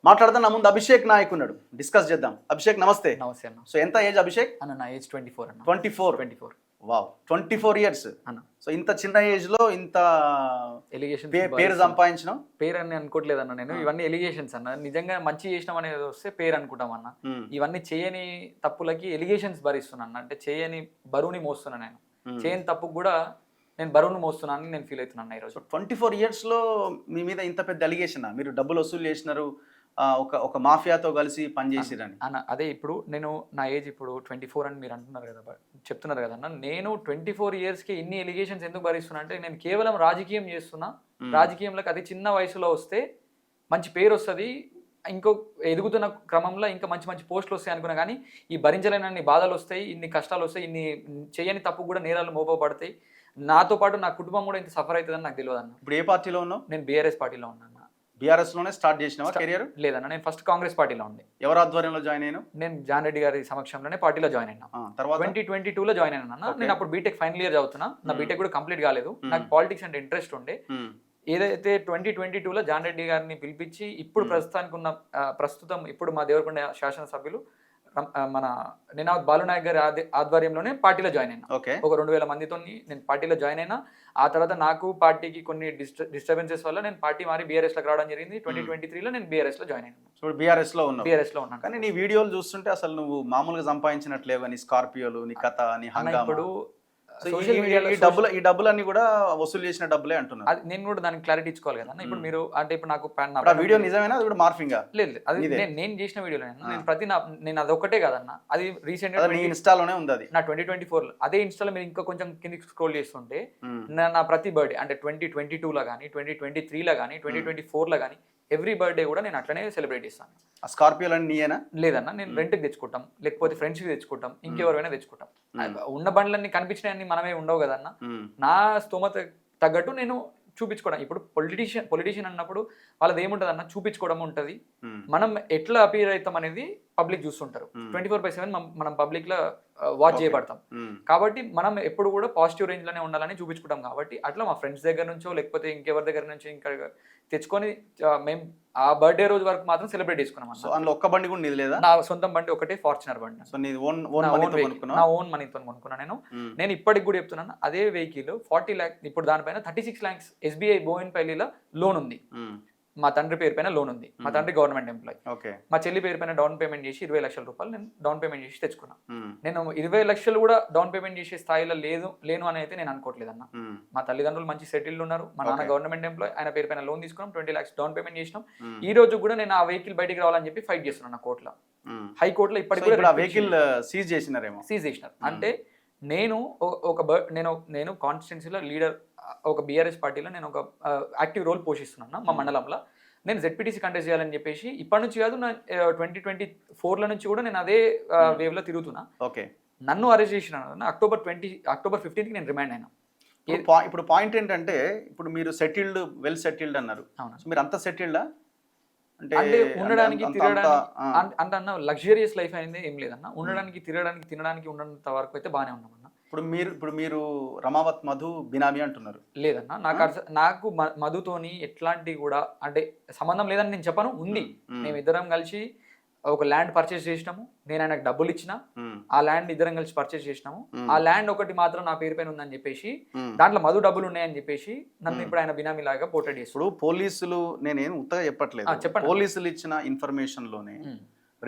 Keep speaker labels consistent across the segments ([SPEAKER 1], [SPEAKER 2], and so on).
[SPEAKER 1] మాట్లాడదాం. నా ముందు అభిషేక్ నాయక్ ఉన్నాడు, డిస్కస్ చేద్దాం. అభిషేక్ నమస్తే.
[SPEAKER 2] నమస్తే అన్న.
[SPEAKER 1] సో ఎంత ఏజ్ అభిషేక్?
[SPEAKER 2] అన్న నా ఏజ్ 24 అన్న.
[SPEAKER 1] 24. వావ్, 24 ఇయర్స్
[SPEAKER 2] అన్న.
[SPEAKER 1] సో ఇంత చిన్న ఏజ్ లో ఇంత
[SPEAKER 2] ఎలిగేషన్
[SPEAKER 1] పేరు సంపాదించడం
[SPEAKER 2] పేరు అని అనుకోవట్లేదు అన్న. నేను ఇవన్నీ ఎలిగేషన్స్ అన్న. నిజంగా మంచి చేసినాం అనేది వస్తే పేరు అనుకుంటాం అన్న. ఇవన్నీ చేయని తప్పులకి ఎలిగేషన్స్ భరిస్తున్నా అన్న. అంటే చేయని బరువుని మోస్తున్నా నేను. చేయని తప్పుకు కూడా నేను బరువును మోస్తున్నాను నేను ఫీల్ అవుతున్నాను ఈరోజు.
[SPEAKER 1] 24 ఇయర్స్ లో మీ మీద ఇంత పెద్ద అలిగేషన్, మీరు డబ్బులు వసూలు చేసినారు, ఒక మాఫియాతో కలిసి పనిచేసిరని
[SPEAKER 2] అన్న. అదే ఇప్పుడు నేను నా ఏజ్ ఇప్పుడు 24 అని మీరు అంటున్నారు కదా, చెప్తున్నారు కదన్న. నేను 24 ఇయర్స్కి ఇన్ని ఎలిగేషన్స్ ఎందుకు భరిస్తున్నా అంటే నేను కేవలం రాజకీయం చేస్తున్నా. రాజకీయంలోకి అది చిన్న వయసులో వస్తే మంచి పేరు వస్తుంది, ఇంకో ఎదుగుతున్న క్రమంలో ఇంకా మంచి మంచి పోస్టులు వస్తాయి అనుకున్నా. కానీ ఈ భరించలేనన్ని బాధలు వస్తాయి, ఇన్ని కష్టాలు వస్తాయి, ఇన్ని చేయని తప్పు కూడా నేరాలు మోపబడతాయి. నాతో పాటు నా కుటుంబం కూడా ఇంత సఫర్ అవుతుందని నాకు తెలియదు అన్న.
[SPEAKER 1] ఇప్పుడు ఏ పార్టీలో ఉన్నావు?
[SPEAKER 2] నేను బీఆర్ఎస్ పార్టీలో ఉన్నాను.
[SPEAKER 1] బీఆర్ఎస్ లోనే స్టార్ట్ చేసినావా కెరియర్?
[SPEAKER 2] లేదన్న, నేను ఫస్ట్ కాంగ్రెస్ పార్టీలో ఉండే.
[SPEAKER 1] ఎవరి ఆధ్వర్యంలో జాయిన్ అయ్యాను?
[SPEAKER 2] నేను జాన్ రెడ్డి గారి సమక్షంలోనే పార్టీలో జాయిన్ అయినా.
[SPEAKER 1] తర్వాత
[SPEAKER 2] 2022లో జాయిన్ అయినా. నేను అప్పుడు బీటెక్ ఫైనల్ ఇయర్ చదువుతున్నా. నా బీటెక్ కూడా కంప్లీట్ కాలేదు. నాకు పాలిటిక్స్ అంటే ఇంట్రెస్ట్ ఉండే. ఏదైతే 2022లో జాన్ రెడ్డి గారిని పిలిపించి ఇప్పుడు ప్రస్తుతం ఇప్పుడు మా దేవరకొండ శాసనసభ్యులు మన నినాద్ బాలునాయక్ గారి ఆధ్వర్యంలోనే పార్టీలో జాయిన్ అయినా. ఒక 2000 మందితో నేను పార్టీలో జాయిన్ అయినా. ఆ తర్వాత నాకు పార్టీకి కొన్ని డిస్టర్బెన్సెస్ వల్ల నేను పార్టీ మారి బీఆర్ఎస్ లోకి రావడం జరిగింది. 2023లో నేను బీఆర్ఎస్ లో జాయిన్ అయినా.
[SPEAKER 1] సో బీఆర్ఎస్ లో ఉన్నాను. కానీ నీ వీడియోలు చూస్తుంటే అసలు నువ్వు మామూలుగా సంపాదించినట్లేవు, నీ స్కార్పియోలు, నీ కథ, నీ హంగామా. ఇప్పుడు సోషల్ మీడియాలో ఈ డబ్బులన్నీ కూడా వసూలు చేసిన డబ్బులే అంటున్నారు.
[SPEAKER 2] అది నేను కూడా దానికి క్లారిటీ ఇచ్చుకోవాలి కదా. ఇప్పుడు మీరు అంటే ఇప్పుడు నాకు
[SPEAKER 1] వీడియో నిజమేనా, అది కూడా మార్ఫింగ్?
[SPEAKER 2] లేదు, అది నేను చేసిన వీడియోలో నేను అదొక్కటే కాదన్న. అది రీసెంట్ గా
[SPEAKER 1] ఇన్స్టాలోనే ఉంది. అది
[SPEAKER 2] నా 2024లో అదే ఇన్స్టాలో మీరు ఇంకా కొంచెం కిందికి స్క్రోల్ చేస్తుంటే నా ప్రతి బర్త్డే అంటే 2022లో కానీ 2023లో కానీ 2024లో కానీ ఎవ్రీ బర్త్డే కూడా నేను అట్లనే సెలబ్రేట్ చేస్తాను.
[SPEAKER 1] ఆ స్కార్పియోలు అని నీయేనా?
[SPEAKER 2] లేదన్న, నేను రెంట్కి తెచ్చుకుంటాం, లేకపోతే ఫ్రెండ్స్కి తెచ్చుకుంటాం, ఇంకెవరైనా తెచ్చుకుంటాం. ఉన్న బండ్లన్నీ కనిపించినవన్నీ మనమే ఉండవు కదన్న. నా స్తోమత తగ్గట్టు నేను చూపించుకోవడం. ఇప్పుడు పొలిటీషియన్ అన్నప్పుడు వాళ్ళది ఏముంటుంది అన్న, చూపించుకోవడం ఉంటుంది. మనం ఎట్లా అపీర్ అవుతాం అనేది పబ్లిక్ చూస్తుంటారు. 24/7 మనం పబ్లిక్ లో వాచ్ చేయబడతాం. కాబట్టి మనం ఎప్పుడు కూడా పాజిటివ్ రేంజ్ లోనే ఉండాలని చూపించుకుంటాం. కాబట్టి అట్లా మా ఫ్రెండ్స్ దగ్గర నుంచో లేకపోతే ఇంకెవరి దగ్గర నుంచి ఇంకా తెచ్చుకొని మేము ఆ బర్త్డే రోజు వరకు మాత్రం సెలబ్రేట్ చేసుకున్నాం.
[SPEAKER 1] అందులో ఒక్క బండి కూడా నీది లేదా?
[SPEAKER 2] నా సొంతం బండి ఒకటే, ఫార్చునర్ బండి. నా ఓన్ మనీతో కొనుక్కున్నా. నేను ఇప్పటికి కూడా చెప్తున్నాను, అదే వెహికల్ 40 lakhs, ఇప్పుడు దానిపైన 36 lakhs SBI బోయిన్పల్లిలో లోన్ ఉంది. మా తండ్రి పేరు పైన లోన్ ఉంది. మా తండ్రి గవర్నమెంట్ ఎంప్లాయ్. మా చెల్లి పేరు పైన డౌన్ పేమెంట్ చేసి 20 లక్షల రూపాయలు నేను డౌన్ పేమెంట్ చేసి తెచ్చుకున్నా. నేను 20 లక్షలు కూడా డౌన్ పేమెంట్ చేసే స్థాయిలో లేను అని అయితే నేను అనుకోవట్లేదు అన్న. మా తల్లిదండ్రులు మంచి సెటిల్డ్ ఉన్నారు. మా నాన్న గవర్నమెంట్ ఎంప్లాయ్, ఆయన పేరు పైన లోన్ తీసుకున్నాం, 20 lakhs డౌన్ పేమెంట్ చేసినాం. ఈ రోజు కూడా నేను ఆ వెహికల్ బయటికి రావాలని చెప్పి ఫైట్ చేస్తున్నాను కోర్టులో, హైకోర్టులో. ఇప్పటికి
[SPEAKER 1] సీజ్ చేసినారు.
[SPEAKER 2] అంటే నేను నేను కాన్స్టిట్యున్సీలో లీడర్, ఒక బీఆర్ఎస్ పార్టీలో నేను ఒక యాక్టివ్ రోల్ పోషిస్తున్నాను మా మండలంలో. నేను జెడ్పీటీసీ కంటెస్ట్ చేయాలని చెప్పేసి ఇప్పటి నుంచి కాదు, నా 2024లో నుంచి కూడా నేను అదే వేవ్ లో తిరుగుతున్నా. నన్ను అరెస్ట్ చేసిన అక్టోబర్ 15కి నేను రిమాండ్ అయినా.
[SPEAKER 1] ఇప్పుడు పాయింట్ ఏంటంటే, ఇప్పుడు మీరు వెల్ సెటిల్డ్ అన్నారు. మీరు అంత సెటిల్డా?
[SPEAKER 2] అంటే ఉండడానికి తిరగడానికి అంటే అన్న లగ్జరియస్ లైఫ్ అనేది ఏం లేదన్న. ఉండడానికి తిరగడానికి తినడానికి ఉన్నంత వరకు అయితే బాగానే ఉన్నామన్న.
[SPEAKER 1] ఇప్పుడు మీరు రమావత్ మధు బినామీ అంటున్నారు.
[SPEAKER 2] లేదన్న, నాకు మధుతోని ఎట్లాంటి కూడా అంటే సంబంధం లేదని నేను చెప్పను. ఉంది, మేమిద్దరం కలిసి ఒక ల్యాండ్ పర్చేస్ చేసినాము. నేను ఆయనకు డబ్బులు ఇచ్చిన, ఆ ల్యాండ్ ఇద్దరం కలిసి పర్చేస్ చేసినాము. ఆ ల్యాండ్ ఒకటి మాత్రం నా పేరు పైన ఉందని చెప్పేసి, దాంట్లో మధు డబ్బులు ఉన్నాయని చెప్పేసి నన్ను ఇప్పుడు ఆయన బినామీ లాగా పోర్ట్రేట్ చేస్తాడు.
[SPEAKER 1] పోలీసులు, నేనేం ఉత్తగా చెప్పట్లేదు, పోలీసులు ఇచ్చిన ఇన్ఫర్మేషన్ లోనే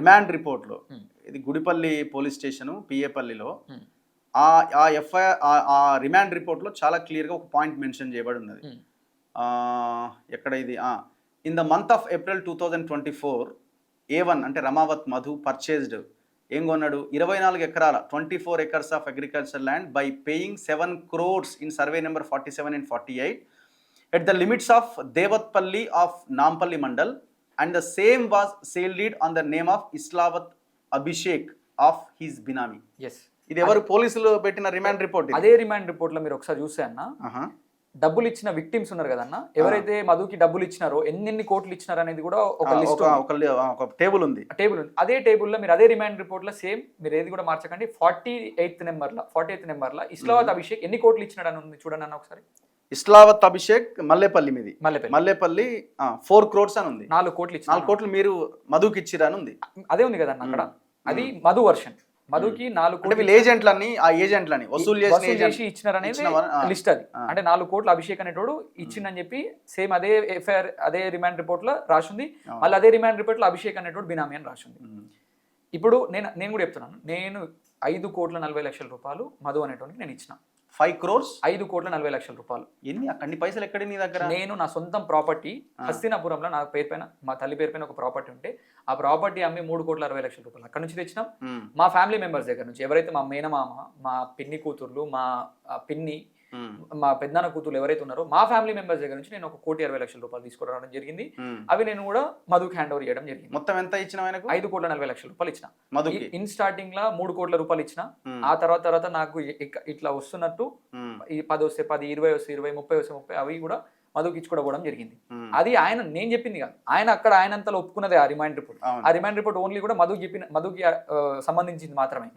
[SPEAKER 1] రిమాండ్ రిపోర్ట్ లో, ఇది గుడిపల్లి పోలీస్ స్టేషన్ పిఏపల్లిలో, ఆ ఎఫ్ఐఆర్ ఆ రిమాండ్ రిపోర్ట్ లో చాలా క్లియర్ గా ఒక పాయింట్ మెన్షన్ చేయబడి ఉన్నది. ఎక్కడ ఇది, in the month of April 2024 A1 అంటే రమావత్ మధు పర్చేజ్డ్, ఏం కొన్నాడు, 24 ఎకరాల 24 acres of agriculture land by paying 7 crores in survey number 47 and 48 at the limits of Devatpalli of Nampally mandal, and the same was sale deed on the name of Islavath Abhishek of his benami. ఇది ఎవరు పోలీసులు పెట్టిన remand report.
[SPEAKER 2] అదే remand report లో మీరు ఒకసారి చూస్తే అన్న, డబ్బులు ఇచ్చిన విక్టిమ్స్ ఉన్నారు కదన్న, ఎవరైతే మధుకి డబ్బులు ఇచ్చినారో ఎన్ని కోట్లు ఇచ్చినారు అనేది కూడా ఒక లిస్ట్,
[SPEAKER 1] ఒక టేబుల్ ఉంది.
[SPEAKER 2] అదే టేబుల్లో మీరు అదే రిమాండ్ రిపోర్ట్ లో సేమ్, మీరు ఏది కూడా మార్చకండి, 48th నెంబర్ లో ఇస్లావత్ అభిషేక్ ఎన్ని కోట్లు ఇచ్చినాడు అని ఉంది చూడండి అన్న ఒకసారి.
[SPEAKER 1] ఇస్లావత్ అభిషేక్ మల్లేపల్లి మీది.
[SPEAKER 2] మల్లెపల్లి
[SPEAKER 1] మల్లేపల్లి 4 crores అని ఉంది.
[SPEAKER 2] 4 కోట్లు ఇచ్చిన
[SPEAKER 1] 4 కోట్లు మీరు మధుకి ఇచ్చిరా అని ఉంది.
[SPEAKER 2] అదే ఉంది కదా అక్కడ, అది మధు వర్షన్. మధుకి 4
[SPEAKER 1] అంటే
[SPEAKER 2] కోట్లు
[SPEAKER 1] వీళ్ళు ఏజెంట్లని ఆ ఏజెంట్లని వసూలు
[SPEAKER 2] చేసి ఇచ్చినారనేది లిస్ట్ అది. అంటే 4 కోట్లు అభిషేక్ అనేటోడు ఇచ్చిందని చెప్పి సేమ్ అదే ఎఫ్ఐఆర్ అదే రిమాండ్ రిపోర్ట్ లో రాసింది. మళ్ళీ అదే రిమాండ్ రిపోర్ట్ లో అభిషేక్ అనేటోడు బినామీ అని రాసింది. ఇప్పుడు నేను కూడా చెప్తున్నాను, నేను 5,40,00,000 రూపాయలు మధు అనేటోనికి నేను ఇచ్చిన.
[SPEAKER 1] 5 crores
[SPEAKER 2] 5,40,00,000 రూపాయలు.
[SPEAKER 1] ఎన్ని అన్ని పైసలు ఎక్కడ నీ దగ్గర?
[SPEAKER 2] నేను నా సొంతం ప్రాపర్టీ హస్తినాపురంలో నా పేరు పైన మా తల్లి పేరు పైన ఒక ప్రాపర్టీ ఉంటే ఆ ప్రాపర్టీ అమ్మి 3,60,00,000 రూపాయలు అక్కడ నుంచి తెచ్చినాం. మా ఫ్యామిలీ మెంబర్స్ దగ్గర నుంచి ఎవరైతే మా మేనమామ, మా పిన్ని కూతుర్లు, మా పిన్ని, మా పెద్దనాన్న కూతురు ఎవరైతే ఉన్నారో మా ఫ్యామిలీ మెంబర్స్ దగ్గర నుంచి నేను 1,60,00,000 రూపాయలు తీసుకురావడం జరిగింది. అవి నేను కూడా మధుకి హ్యాండ్ ఓవర్ చేయడం జరిగింది.
[SPEAKER 1] మొత్తం ఎంత ఇచ్చిన?
[SPEAKER 2] 5,40,00,000 రూపాయలు ఇచ్చిన
[SPEAKER 1] మధుకి.
[SPEAKER 2] ఇన్ స్టార్టింగ్ లా 3 కోట్ల రూపాయలు ఇచ్చిన. ఆ తర్వాత నాకు ఇట్లా వస్తున్నట్టు 10 వస్తే 10, 20 వస్తే 20, 30 వస్తే 30 అవి కూడా మధుకి ఇచ్చుకోవడం జరిగింది. అది ఆయన నేను చెప్పింది కాదు, ఆయన అక్కడ ఆయనంతలో ఒప్పుకున్నదే ఆ రిమాండ్ రిపోర్ట్. ఆ రిమాండ్ రిపోర్ట్ ఓన్లీ కూడా మధుకి సంబంధించింది మాత్రమే.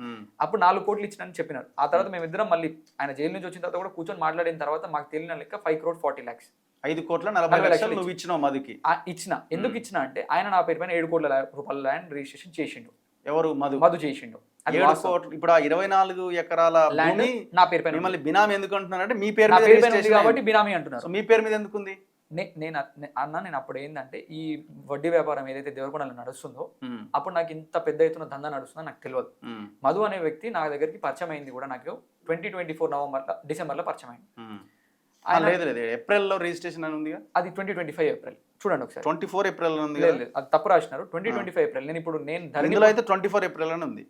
[SPEAKER 2] అప్పుడు 4 కోట్లు ఇచ్చినని చెప్పినారు. ఆ తర్వాత మేమిద్దరం మళ్ళీ ఆయన జైలు నుంచి వచ్చిన తర్వాత కూడా కూర్చొని మాట్లాడిన తర్వాత మాకు తెలియని లెక్క 5,40,00,000
[SPEAKER 1] 5,40,00,000 నువ్వు ఇచ్చినావు మధుకి?
[SPEAKER 2] ఇచ్చిన. ఎందుకు ఇచ్చిన అంటే ఆయన నా పేరు పైన 7 కోట్ల రూపాయల ల్యాండ్ రిజిస్ట్రేషన్ చేసిండు.
[SPEAKER 1] ఎవరు? మధు
[SPEAKER 2] చేసిండు.
[SPEAKER 1] 7 కోట్లు. ఇప్పుడు ఆ 24 ఎకరాల
[SPEAKER 2] ల్యాండ్ నా పేరు పైన.
[SPEAKER 1] మిమ్మల్ని బినామీ ఎందుకు అంటున్నారంటే మీ పేరు
[SPEAKER 2] మీద కాబట్టి బినామీ అంటున్నారు.
[SPEAKER 1] మీ పేరు మీద ఎందుకు ఉంది?
[SPEAKER 2] నేను అప్పుడు ఏంటంటే ఈ వడ్డీ వ్యాపారం ఏదైతే దేవరకొండలో నడుస్తుందో అప్పుడు నాకు ఇంత పెద్ద ఎత్తున దందా నడుస్తుందో నాకు తెలియదు. మధు అనే వ్యక్తి నా దగ్గరికి పరిచయం అయింది కూడా నాకు 2024 డిసెంబర్ లో పరిచయం అయింది.
[SPEAKER 1] లేదు ఏప్రిల్ లో రిజిస్ట్రేషన్ అని ఉంది.
[SPEAKER 2] అది 2025 ఏప్రిల్. చూడండి ఒకసారి.
[SPEAKER 1] 24 ఏప్రిల్ ఉంది.
[SPEAKER 2] అది తప్పు రాసినారు. 2025 ఏప్రిల్. నేను ఇప్పుడు
[SPEAKER 1] ఇందులో అయితే 24 ఏప్రిల్ అని ఉంది.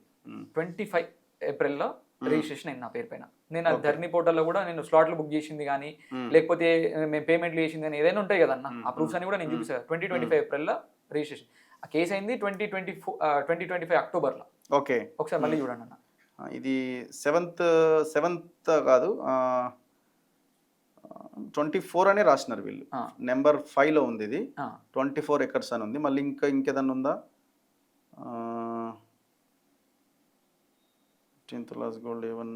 [SPEAKER 2] 25 ఏప్రిల్లో రిజిస్ట్రేషన్ అయింది నా పేరు పైన. నేను ధరణి పోర్టల్లో కూడా నేను స్లాట్లు బుక్ చేసింది కానీ లేకపోతే మేము పేమెంట్లు చేసింది కానీ ఏదైనా ఉంటాయి కదన్న, ఆ ప్రూఫ్స్ అని కూడా నేను చూపిస్తాను. 2025 ఏప్రిల్లో రిజిస్ట్రేషన్. ఆ కేసు అయింది 2025 అక్టోబర్లో.
[SPEAKER 1] ఓకే,
[SPEAKER 2] ఒకసారి మళ్ళీ చూడండి అన్న.
[SPEAKER 1] ఇది 7th కాదు 24 అనే రాసినారు వీళ్ళు. నెంబర్ 5 లో ఉంది ఇది. 24 acres అని ఉంది. మళ్ళీ ఇంకేదన్నా ఉందా? 15th లాస్ గోల్డ్ 7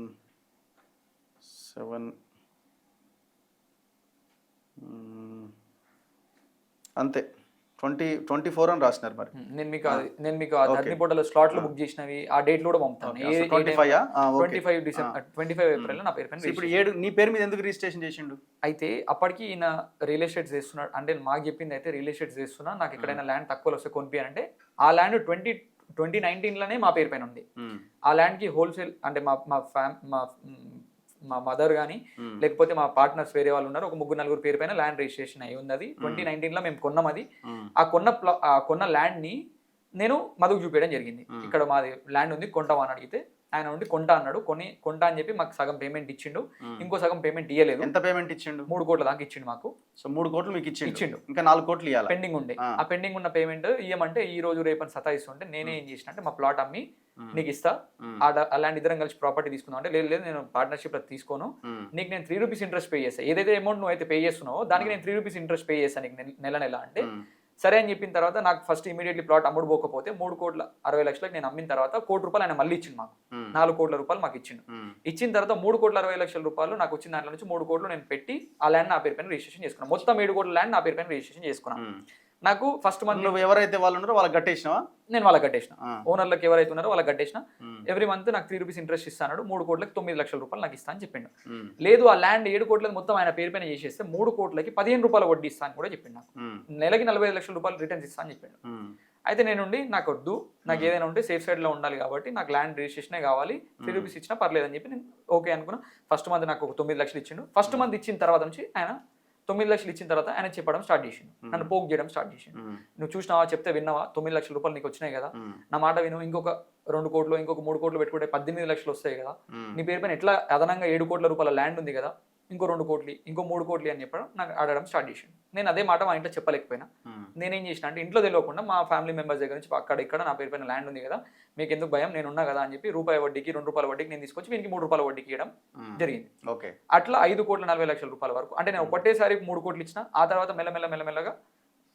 [SPEAKER 1] అంతే 24 అని రాసినారు. మరి
[SPEAKER 2] నేను మీకు ఆ ధరణి పోర్టల్ స్లాట్లు బుక్ చేసినవి ఆ డేట్ లో కూడా పంపుతాను. 25 డిసెంబర్ 25 ఏప్రిల్ నా పేరు పైన.
[SPEAKER 1] ఇప్పుడు నీ పేరు మీద ఎందుకు రిజిస్ట్రేషన్ చేసిండు?
[SPEAKER 2] అయితే అప్పటికి ఈయన రియల్ ఎస్టేట్ చేస్తున్నాడు అంటే మాకు చెప్పింది అయితే రియల్ ఎస్టేట్ చేస్తున్నా, నాకు ఎక్కడైనా ల్యాండ్ తక్కువలో వస్తే కొనిపియాలంటే ఆ ల్యాండ్ 2019 లోనే మా పేరు పైన ఉంది. ఆ ల్యాండ్ కి హోల్సేల్ అంటే మా మదర్ కానీ లేకపోతే మా పార్ట్నర్స్ వేరే వాళ్ళు ఉన్నారు, ఒక 3-4 పేరు పైన ల్యాండ్ రిజిస్ట్రేషన్ అయి ఉంది. అది 2019 లో మేము కొన్నాం. అది ఆ కొన్న ల్యాండ్ ని నేను మధుకు చూపించడం జరిగింది. ఇక్కడ మాది ల్యాండ్ ఉంది కొంటావా అని అడిగితే ఆయన ఉండి కొంటా అన్నాడు. కొంటా అని చెప్పి మాకు సగం పేమెంట్ ఇచ్చిండు, ఇంకో సగం పేమెంట్ ఇవ్వలేదు.
[SPEAKER 1] ఎంత పేమెంట్ ఇచ్చిండు?
[SPEAKER 2] 3 కోట్ల దాకా ఇచ్చిండు మాకు.
[SPEAKER 1] సో 3 కోట్లు మీకు ఇచ్చిండు, ఇంకా 4 కోట్లు ఇవ్వాలి
[SPEAKER 2] పెండింగ్ ఉండే. ఆ పెండింగ్ ఉన్న పేమెంట్ ఇవ్వమంటే ఈ రోజు రేపని సతాయిస్తుంటే నేనే ఏం చేసిన అంటే మా ప్లాట్ అమ్మి నీకు ఇస్తా, అలాంటి ఇద్దరం కలిసి ప్రాపర్టీ తీసుకుందాం అంటే లేదు నేను పార్ట్నర్షిప్ లో తీసుకోను, నీకు నేను 3 రూపీస్ ఇంట్రెస్ట్ పే చేస్తాను, ఏదైతే అమౌంట్ నువ్వు అయితే పే చేస్తున్నావో దానికి నేను 3 రూపీస్ ఇంట్రెస్ట్ పే చేస్తాను నీకు నెల అంటే సరే అని చెప్పిన తర్వాత నాకు ఫస్ట్ ఇమీడియట్లీ ప్లాట్ అమ్ముడుపోకపోతే 3,60,00,000 నేను అమ్మిన తర్వాత 1 కోటి రూపాయలు ఆయన మళ్ళీ ఇచ్చిండు మాకు. 4 కోట్ల రూపాయలు మాకు ఇచ్చిండు. ఇచ్చిన తర్వాత 3,60,00,000 రూపాయలు నాకు వచ్చిన దాంట్లో నుంచి 3 కోట్లు నేను పెట్టి ఆ ల్యాండ్ నా పేరు పైన రిజిస్ట్రేషన్ చేసుకున్నాను. మొత్తం 7 కోట్ల ల్యాండ్ నా పేరు పైన రిజిస్ట్రేషన్ చేసుకున్నాను. నాకు ఫస్ట్ మంత్
[SPEAKER 1] నువ్వు ఎవరైతే వాళ్ళు ఉన్నారో వాళ్ళకి కట్టేసినావా?
[SPEAKER 2] నేను వాళ్ళకి కట్టేసిన. ఓనర్లకు ఎవరైతే ఉన్నారో వాళ్ళకి కట్టేసిన. ఎవ్రీ మంత్ నాకు 3 రూపీస్ ఇంట్రెస్ట్ ఇస్తాడు. 3 కోట్లకి 9 లక్షల రూపాయలు నాకు ఇస్తా అని చెప్పిండు. లేదు ఆ ల్యాండ్ 7 కోట్లకి మొత్తం ఆయన పేరు పైన చేసేస్తే 3 కోట్లకి 15 రూపాయల వడ్డీ ఇస్తా అని కూడా చెప్పిండు. నాకు నెలకి 45 లక్షల రూపాయలు రిటర్న్స్ ఇస్తా అని చెప్పిండు. అయితే నేనుండి నాకు వద్దు, నాకు ఏదైనా ఉంటే సేఫ్ సైడ్ లో ఉండాలి కాబట్టి నాకు ల్యాండ్ రిజిస్ట్రేషనే కావాలి, 3 రూపీస్ ఇచ్చినా పర్లేదు అని చెప్పి నేను ఓకే అనుకున్నా. ఫస్ట్ మంత్ నాకు 9 లక్షలు ఇచ్చిండు. ఫస్ట్ మంత్ ఇచ్చిన తర్వాత నుంచి ఆయన 9 లక్షలు ఇచ్చిన తర్వాత ఆయన చెప్పడం స్టార్ట్ చేసిండు, నన్ను పోక్ చేయడం స్టార్ట్ చేసిండు. నువ్వు చూసినావా, చెప్తే విన్నావా, 9 లక్షల రూపాయలు నీకు వచ్చినాయి కదా, నా మాట విను, ఇంకొక 2 కోట్లు ఇంకొక 3 కోట్లు పెట్టుకుంటే 18 లక్షలు వస్తాయి కదా, నీ పేరు పైన ఎట్లా అదనంగా 7 కోట్ల రూపాయల ల్యాండ్ ఉంది కదా, ఇంకో 2 కోట్లు ఇంకో 3 కోట్లు అని చెప్పడం నాకు ఆడడం స్టార్ట్ చేసిండు. నేను అదే మాట మా ఇంట్లో చెప్పలేకపోయినా నేనేం చేసిన అంటే ఇంట్లో తెలియకుండా మా ఫ్యామిలీ మెంబర్స్ దగ్గర నుంచి అక్కడ ఇక్కడ నా పేరు పైన ల్యాండ్ ఉంది కదా, మీకు ఎందుకు భయం, నేను ఉన్నా కదా అని చెప్పి రూపాయి వడ్డీకి 2 రూపాయల వడ్డీకి నేను తీసుకొచ్చి వీనికి 3 రూపాయల వడ్డీకి ఇవ్వడం జరిగింది. అట్లా 5,40,00,000 రూపాయల వరకు అంటే నేను ఒకటేసారి 3 కోట్లు ఇచ్చిన. ఆ తర్వాత మెల్లమెల్లగా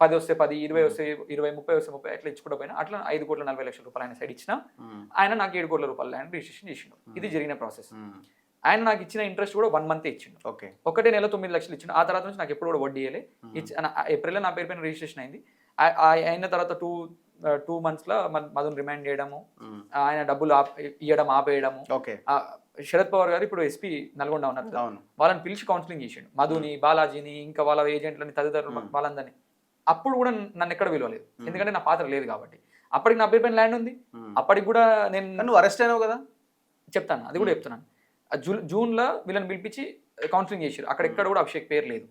[SPEAKER 2] 10 వస్తే 10, 20 వస్తే 20, 30 వస్తే 30 అట్లా ఇచ్చుకుంటూ పోయినా. అట్లా 5,40,00,000 రూపాయలు ఆయన సైడ్ ఇచ్చిన. ఆయన నాకు 7 కోట్ల రూపాయల ల్యాండ్ రిజిస్ట్రేషన్ చేసిండు. ఇది జరిగిన ప్రాసెస్. ఆయన నాకు ఇచ్చిన ఇంట్రెస్ట్ కూడా 1 మంత్ ఇచ్చిండు.
[SPEAKER 1] ఓకే.
[SPEAKER 2] ఒకటే నెల 9 లక్షలు ఇచ్చిండు. ఆ తర్వాత నుంచి నాకు ఎప్పుడు కూడా వడ్డీ ఇవ్వలే. ఏప్రిల్లో నా పేరు పైన రిజిస్ట్రేషన్ అయింది. అయిన తర్వాత 2 monthsలో మధుని రిమైండ్ చేయడము, ఆయన డబ్బులు ఇవ్వడం ఆపేయడము. శరద్ పవార్ గారు ఇప్పుడు ఎస్పీ నల్గొండ ఉన్నారు, వాళ్ళని పిలిచి కౌన్సిలింగ్ చేసిండు, మధుని, బాలాజీని, ఇంకా వాళ్ళ ఏజెంట్లని, తదితరులు వాళ్ళందరినీ. అప్పుడు కూడా నన్ను ఎక్కడ విలువలేదు, ఎందుకంటే నా పాత్ర లేదు కాబట్టి. అప్పటికి నా పేరు పైన ల్యాండ్ ఉంది. అప్పటికి కూడా
[SPEAKER 1] నేను అరెస్ట్ అయినావు కదా,
[SPEAKER 2] చెప్తాను, అది కూడా చెప్తున్నాను. జూన్లో వీళ్ళని పిలిపించి కౌన్సిలింగ్ చేశారు. అక్కడ ఎక్కడ కూడా అభిషేక్ పేరు లేదు.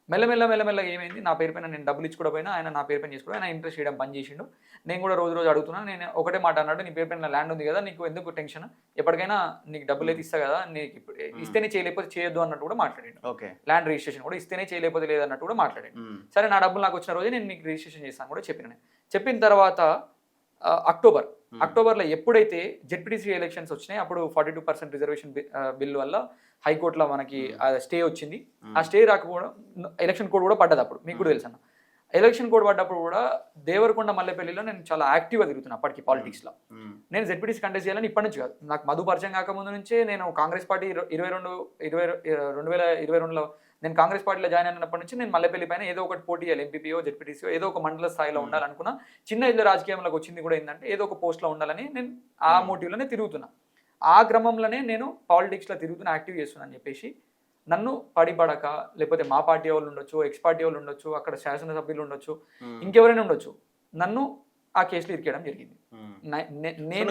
[SPEAKER 2] మెల్లమెల్లగా ఏమైంది, నా పేరు పైన నేను డబ్బులు ఇచ్చుకోకపోయినా ఆయన నా పేరు పైన చేసుకోవడం, ఆయన ఇంట్రెస్ట్ చేయడం పని చేసిండు. నేను కూడా రోజు అడుగుతున్నాను. నేను ఒకటే మాట అన్నాడు, నీ పేరు పైన ల్యాండ్ ఉంది కదా, నీకు ఎందుకు టెన్షన్, ఎప్పటికైనా నీకు డబ్బులు అయితే ఇస్తా కదా, నీకు ఇస్తేనే చేయలేకపోతే చేయొద్దు అన్నట్టు కూడా మాట్లాడాడు. ల్యాండ్ రిజిస్ట్రేషన్ కూడా ఇస్తేనే చేయలేకపోతే లేదన్నట్టు కూడా మాట్లాడాడు. సరే, నా డబ్బులు నాకు వచ్చిన రోజే నేను నీకు రిజిస్ట్రేషన్ చేస్తాను కూడా చెప్పిన తర్వాత అక్టోబర్లో ఎప్పుడైతే జెడ్పీటీసీ ఎలక్షన్స్ వచ్చినాయి, అప్పుడు 42% రిజర్వేషన్ బిల్ వల్ల హైకోర్టులో మనకి స్టే వచ్చింది. ఆ స్టే రాకపోవడం, ఎలక్షన్ కోడ్ కూడా పడ్డది. అప్పుడు మీకు కూడా తెలుసు అన్న, ఎలక్షన్ కోడ్ పడ్డప్పుడు కూడా దేవరకొండ మల్లెపల్లిలో నేను చాలా యాక్టివ్గా తిరుగుతున్నా. అప్పటికి పాలిటిక్స్లో నేను జెడ్పీటీసీ కంటెస్ట్ చేయాలని ఇప్పటి నుంచి కాదు, నాకు మధు పరిచయం కాకముందు నుంచే నేను కాంగ్రెస్ పార్టీ 2022లో నేను కాంగ్రెస్ పార్టీలో జాయిన్ అయినప్పటి నుంచి నేను మల్లెపల్లి పైన ఏదో ఒకటి పోటీ చేయాలి, ఎంపీపీఓ, జెడ్పీటీసీఓ, ఏదో ఒక మండల స్థాయిలో ఉండాలనుకున్నా. చిన్న ఇళ్ళ రాజకీయంలోకి వచ్చింది కూడా ఏంటంటే ఏదో ఒక పోస్ట్లో ఉండాలని నేను ఆ మోటివ్లోనే తిరుగుతున్నా. ఆ క్రమంలోనే నేను పాలిటిక్స్లో తిరుగుతున్నా, యాక్టివ్ చేస్తున్నా అని చెప్పేసి నన్ను పడిపడక, లేకపోతే మా పార్టీ వాళ్ళు ఉండొచ్చు, ఎక్స్ పార్టీ వాళ్ళు ఉండొచ్చు, అక్కడ శాసనసభ్యులు ఉండొచ్చు, ఇంకెవరైనా ఉండొచ్చు, నన్ను ఆ కేసులో ఇరికేయడం జరిగింది.
[SPEAKER 1] నేను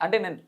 [SPEAKER 1] అంటే నేను